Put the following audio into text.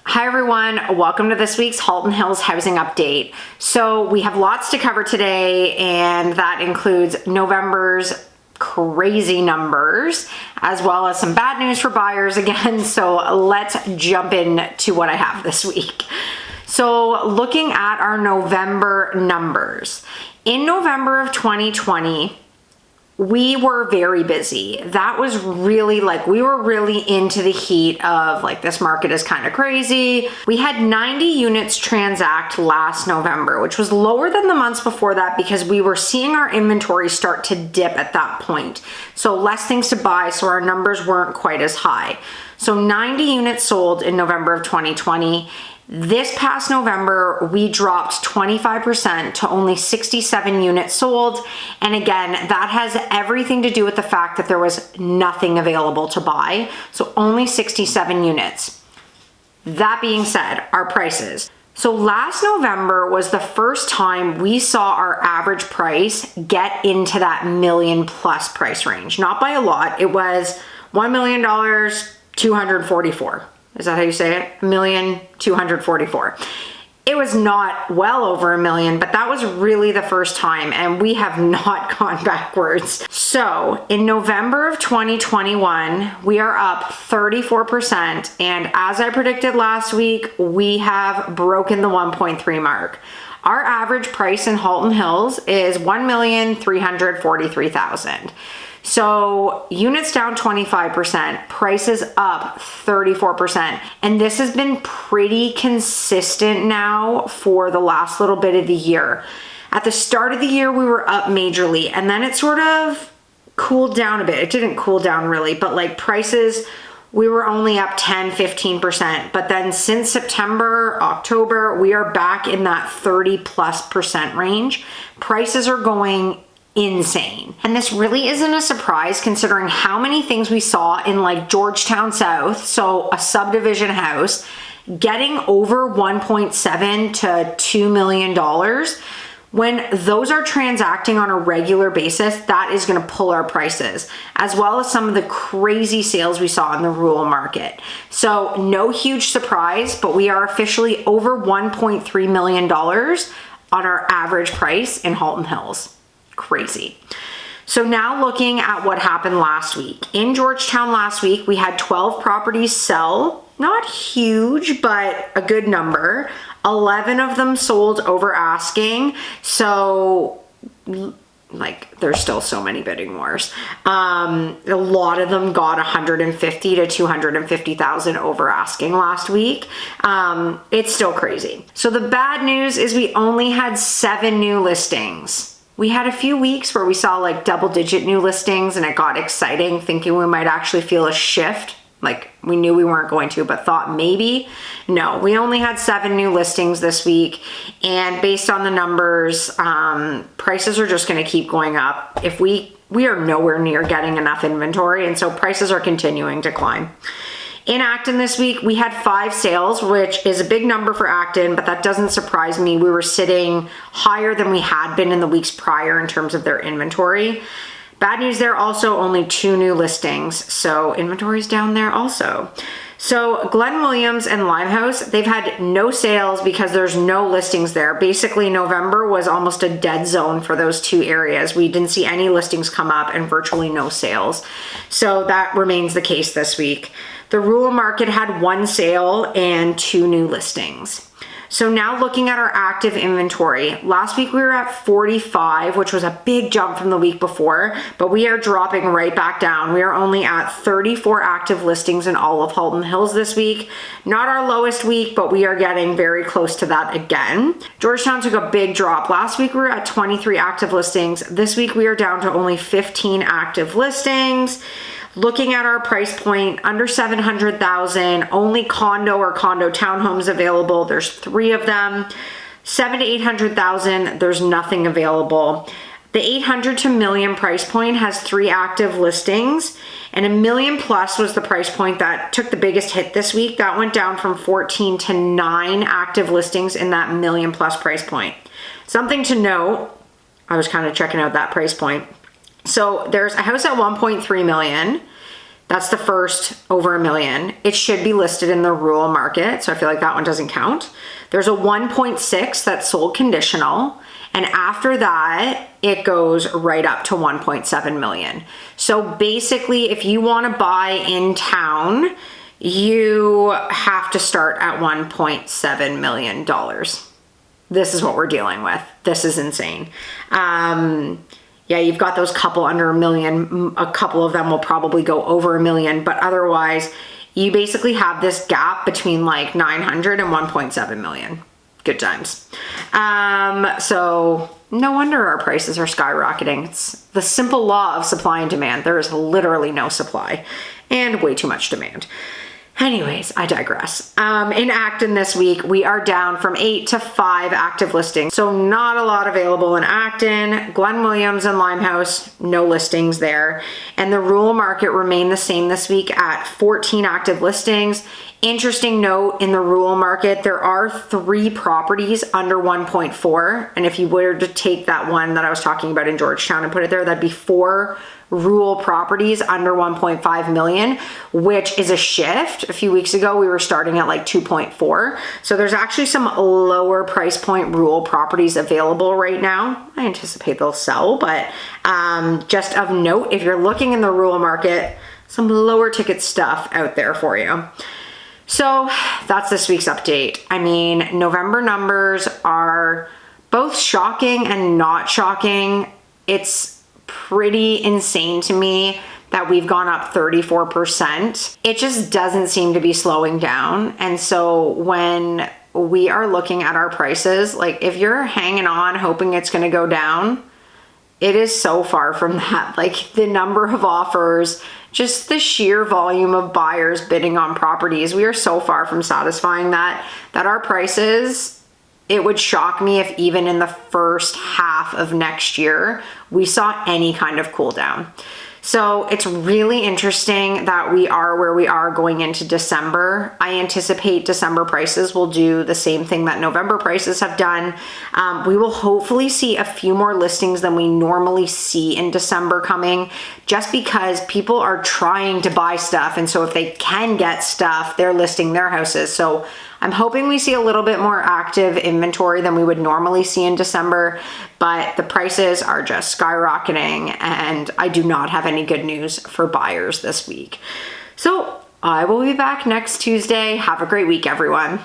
Hi everyone, welcome to this week's Halton Hills housing update. So we have lots to cover today, and that includes November's crazy numbers, as well as some bad news for buyers again. So let's jump into what I have this week. So looking at our November numbers, in November of 2020, we were very busy. That was really we were really into the heat of this market is kind of crazy. We had 90 units transact last November, which was lower than the months before that because we were seeing our inventory start to dip at that point. So less things to buy, so our numbers weren't quite as high. So 90 units sold in November of 2020. This past November, we dropped 25% to only 67 units sold. And again, that has everything to do with the fact that there was nothing available to buy. So only 67 units. That being said, our prices. So last November was the first time we saw our average price get into that million plus price range. Not by a lot. It was $1 million, 244. Is that how you say it? 1,244,000. It was not well over $1 million, but that was really the first time, and we have not gone backwards. So in November of 2021, we are up 34%, and as I predicted last week, we have broken the 1.3 mark. Our average price in Halton Hills is $1,343,000. So units down 25%, prices up 34%. And this has been pretty consistent now for the last little bit of the year. At the start of the year, we were up majorly, and then it sort of cooled down a bit. It didn't cool down really, but prices, we were only up 10, 15%. But then since September, October, we are back in that 30+% range. Prices are going insane. And this really isn't a surprise considering how many things we saw in Georgetown South, so a subdivision house, getting over 1.7 to $2 million. When those are transacting on a regular basis, that is going to pull our prices, as well as some of the crazy sales we saw in the rural market. So no huge surprise, but we are officially over $1.3 million on our average price in Halton Hills. Crazy. So now looking at what happened last week. In Georgetown last week, we had 12 properties sell. Not huge, but a good number. 11 of them sold over asking. So there's still so many bidding wars. A lot of them got 150 to 250,000 over asking last week. It's still crazy. So the bad news is we only had 7 new listings. We had a few weeks where we saw double-digit new listings, and it got exciting, thinking we might actually feel a shift. We knew we weren't going to, but thought maybe. No, we only had 7 new listings this week, and based on the numbers, prices are just going to keep going up. If we are nowhere near getting enough inventory, and so prices are continuing to climb. In Acton this week, we had 5 sales, which is a big number for Acton, but that doesn't surprise me. We were sitting higher than we had been in the weeks prior in terms of their inventory. Bad news there, also only 2 new listings, so inventory's down there also. So Glen Williams and Limehouse, they've had no sales because there's no listings there. Basically, November was almost a dead zone for those 2 areas. We didn't see any listings come up and virtually no sales. So that remains the case this week. The rural market had 1 sale and 2 new listings. So now looking at our active inventory, last week we were at 45, which was a big jump from the week before, but we are dropping right back down. We are only at 34 active listings in all of Halton Hills this week. Not our lowest week, but we are getting very close to that again. Georgetown took a big drop. Last week we were at 23 active listings. This week we are down to only 15 active listings. Looking at our price point, under 700,000, only condo or condo townhomes available. There's 3 of them. 700,000 to 800,000, there's nothing available. The 800 to million price point has 3 active listings, and $1 million plus was the price point that took the biggest hit this week. That went down from 14 to 9 active listings in that $1 million plus price point. Something to note, I was kind of checking out that price point. So there's a house at 1.3 million, That's the first over $1 million. It should be listed in the rural market, so I feel like that one doesn't count. There's a 1.6 that's sold conditional, and after that, it goes right up to 1.7 million. So basically, if you want to buy in town, you have to start at $1.7 million. This is what we're dealing with. This is insane. Yeah, you've got those couple under $1 million. A couple of them will probably go over $1 million, but otherwise you basically have this gap between like 900 and 1.7 million. Good times. So no wonder our prices are skyrocketing. It's the simple law of supply and demand. There is literally no supply and way too much demand. Anyways, I digress. In Acton this week, we are down from 8 to 5 active listings. So not a lot available in Acton. Glen Williams and Limehouse, no listings there. And the rural market remained the same this week at 14 active listings. Interesting note, in the rural market, there are 3 properties under 1.4. And if you were to take that one that I was talking about in Georgetown and put it there, that'd be 4 rural properties under 1.5 million, which is a shift. A few weeks ago, we were starting at like 2.4. So there's actually some lower price point rural properties available right now. I anticipate they'll sell, but just of note, if you're looking in the rural market, some lower ticket stuff out there for you. So that's this week's update. I mean, November numbers are both shocking and not shocking. It's pretty insane to me that we've gone up 34%. It just doesn't seem to be slowing down. And so when we are looking at our prices, like if you're hanging on hoping it's going to go down, it is so far from that. Like the number of offers, just the sheer volume of buyers bidding on properties, we are so far from satisfying that our prices, it would shock me if even in the first half of next year, we saw any kind of cool down. So it's really interesting that we are where we are going into December. I anticipate December prices will do the same thing that November prices have done. We will hopefully see a few more listings than we normally see in December coming, just because people are trying to buy stuff. And so if they can get stuff, they're listing their houses. So I'm hoping we see a little bit more active inventory than we would normally see in December, but the prices are just skyrocketing and I do not have any good news for buyers this week. So I will be back next Tuesday. Have a great week, everyone.